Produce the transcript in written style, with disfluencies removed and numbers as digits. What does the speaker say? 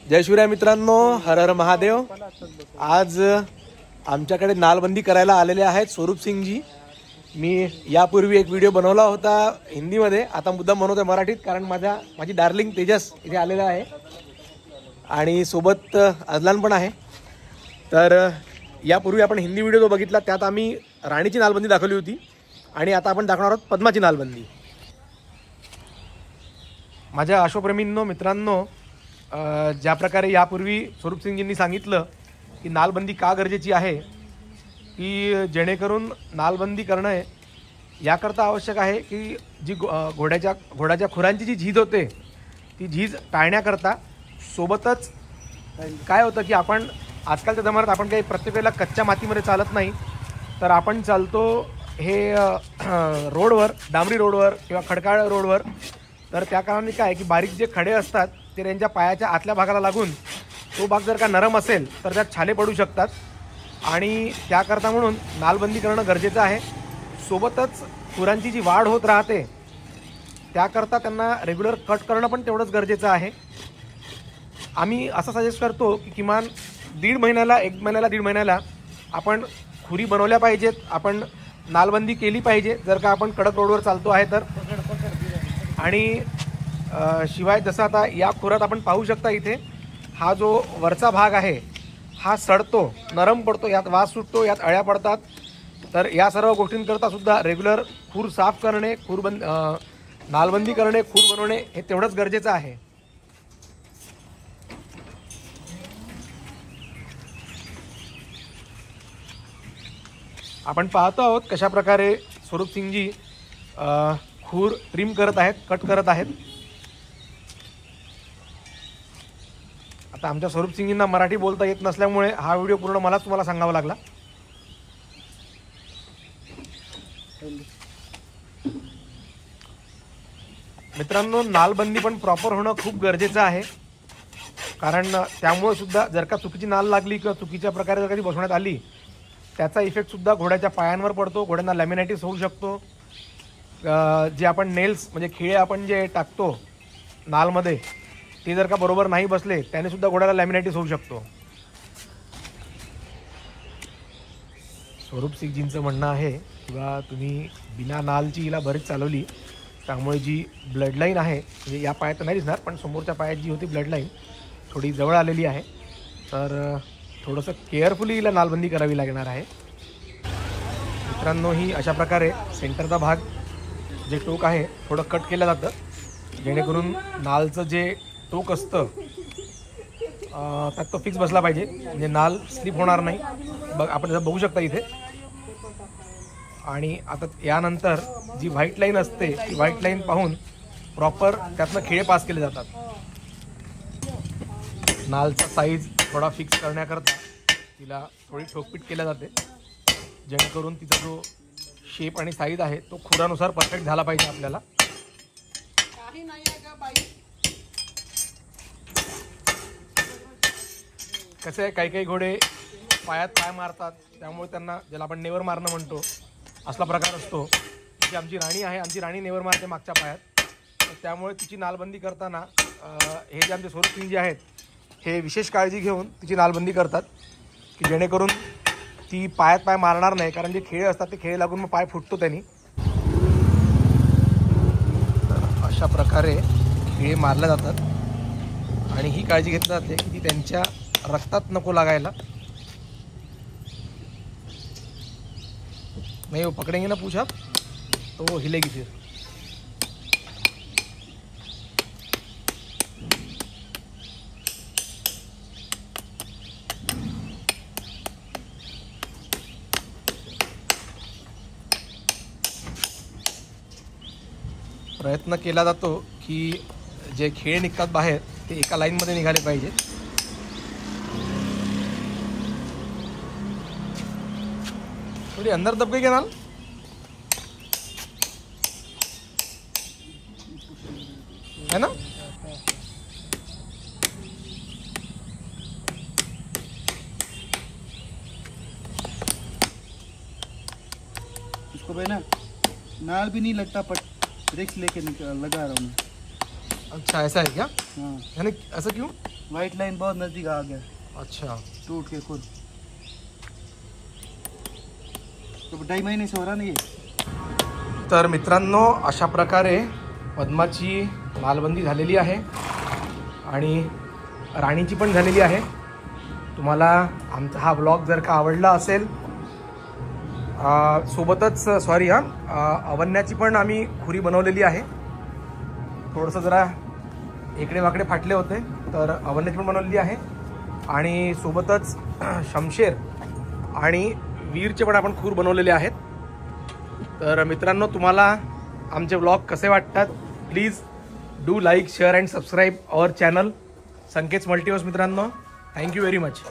जय शिवराय मित्रांनो, हर हर महादेव। आज आमच्याकडे नालबंदी करायला आलेले आहेत स्वरूप सिंगजी। मी यापूर्वी एक व्हिडिओ बनवला होता हिंदीमध्ये, आता मुद्दाम बनवतोय मराठीत कारण माझी डार्लिंग तेजस इथे आलेला आहे आणि सोबत अजलान पण आहे। तर यापूर्वी आपण हिंदी व्हिडिओ जो बघितला त्यात आम्ही राणीची नालबंदी दाखवली होती आणि आता आपण दाखवणार आहोत पद्माची नालबंदी। माझ्या अश्वप्रेमींनो, मित्रांनो, ज्या प्रकारे यापूर्वी स्वरूप सिंगजींनी सांगितलं की नालबंदी का गरजेची आहे, की जेणेकरून नालबंदी करणं याकरता आवश्यक आहे की जी घोड्याच्या खुरांची जी झीज होते ती झीज टाळण्याकरता, सोबतच काय होतं की आपण आजकालच्या जमान्यात आपण काही प्रत्येक वेळेला कच्च्या मातीमध्ये चालत नाही, तर आपण चालतो हे रोडवर, डांबरी रोडवर किंवा खडकाळ रोडवर। तर त्या कारणाने काय की बारीक जे खडे असतात ते त्यांच्या पायाच्या आतल्या भागाला लागून तो भाग जर का नरम असेल तर त्यात छाले पडू शकतात आणि त्याकरता म्हणून नालबंदी करणं गरजेचं आहे। सोबतच खुरांची जी वाढ होत राहते त्याकरता त्यांना रेग्युलर कट करणं पण तेवढंच गरजेचं आहे। आम्ही असं सजेस्ट करतो की किमान दीड महिन्याला आपण खुरी बनवल्या पाहिजेत, आपण नालबंदी केली पाहिजे जर का आपण कडक रोडवर चालतो आहे तर। आणि शिवाय जसं आता या खुरात आपण पाहू शकता, इथे हा जो वरचा भाग आहे हा सडतो, नरम पडतो, यात वास सुटतो, यात अळ्या पडतात। तर या सर्व गोष्टींकरता सुद्धा रेग्युलर खूर साफ करणे, नालबंदी करणे, खूर बनवणे हे तेवढंच गरजेचं आहे। आपण पाहतो आहोत कशा प्रकारे स्वरूप सिंगजी खूर ट्रिम करत आहेत, कट करत आहेत। आता आमच्या स्वरूप सिंगजींना मराठी बोलता येत नसल्यामुळे हा व्हिडिओ पूर्ण मलाच तुम्हाला सांगावा लागला। मित्रांनो, नालबंदी पण प्रॉपर होणं खूप गरजेचं आहे, कारण त्यामुळे सुद्धा जर का चुकीची नाल लागली किंवा चुकीच्या प्रकारे जर कधी बसवण्यात आली त्याचा इफेक्ट सुद्धा घोड्याच्या पायांवर पडतो, घोड्यांना लॅमिनायटिस होऊ शकतो। जे आपण नेल्स म्हणजे खिळे आपण जे टाकतो नालमध्ये ते जर का बरोबर नाही बसले त्याने सुद्धा घोड्याला लॅमिनायटिस होऊ शकतो। स्वरूप सिंगजींचं म्हणणं आहे किंवा तुम्ही बिना नालची हिला बरीच चालवली त्यामुळे जी ब्लड लाईन आहे, म्हणजे या पायात तर नाही दिसणार पण समोरच्या पायात जी होती ब्लड लाईन थोडी जवळ आलेली आहे, तर थोडंसं केअरफुली हिला नालबंदी करावी लागणार आहे। मित्रांनो, ही अशा प्रकारे सेंटरचा भाग जे टोक आहे थोडं कट केलं जातं, जेणेकरून नालचं जे टोक असतं त्यात तो फिक्स बसला पाहिजे, म्हणजे नाल स्लिप होणार नाही। आपण जर बघू शकता इथे। आणि आता यानंतर जी व्हाईट लाईन असते ती व्हाईट लाईन पाहून प्रॉपर त्यातनं खिळे पास केले जातात। नालचा साईज थोडा फिक्स करण्याकरता तिला थोडी ठोकपीट केल्या जाते, जेणेकरून तिचा जो शेप आणि साईज आहे तो खुरानुसार परफेक्ट झाला पाहिजे आपल्याला। कसं आहे, काही घोडे पायात पाय मारतात, त्यामुळे त्यांना ज्याला आपण नेवर मारणं म्हणतो असला प्रकार असतो। जी आमची राणी आहे, आमची राणी नेवर मारते मागच्या पायात, तर त्यामुळे तिची नालबंदी करताना हे जे आमचे स्वरूप सिंगजी आहेत हे विशेष काळजी घेऊन तिची नालबंदी करतात की जेणेकरून ती पायात पाय मारणार नाही, कारण जे खेळ असतात ते खेळ लागून मग पाय फुटतो त्यांनी। तर अशा प्रकारे खेळ मारले जातात आणि ही काळजी घेतली जाते की ती त्यांच्या रक्तात नको लागायला। नहीं वो पकड़ेंगे ना पूछ आप तो वो हिलेगी फिर। प्रयत्न केला जातो की जे खेळ निघतात बाहेर ते एका लाईनमध्ये निघाले पाहिजे। थोड़ी अंदर दब गई क्या नाल? है ना? इसको भाई ना नाल भी नहीं लगता, पर रिक्स लेके लगा रहा हूँ मैं। अच्छा ऐसा है क्या? हाँ, यानी ऐसा क्यों? वाइट लाइन बहुत नजदीक आ गया, अच्छा टूट के खुद। तो 2.5 महीने से हो रहा नहीं ये। तर मित्रांनो अशा प्रकारे पद्माची नालबंदी झालेली आहे आणि राणीची पण झालेली आहे। तुम्हाला आमचा हा ब्लॉग जर का आवडला असेल, सोबतच सॉरी अवन्याची पण आम्ही खुरी बनवलेली आहे। थोडंसं जरा इकडे वाकडे फाटले होते तर अवन्याची पण बनवलेली आहे आणि सोबतच शमशेर आणि वीरचे पण आपण खूर बनवलेले आहेत। तर मित्रांनो तुम्हाला आमचे व्लॉग कसे वाटतात please do like share and subscribe our channel Sanket multiverse मित्रांनो। Thank you very much.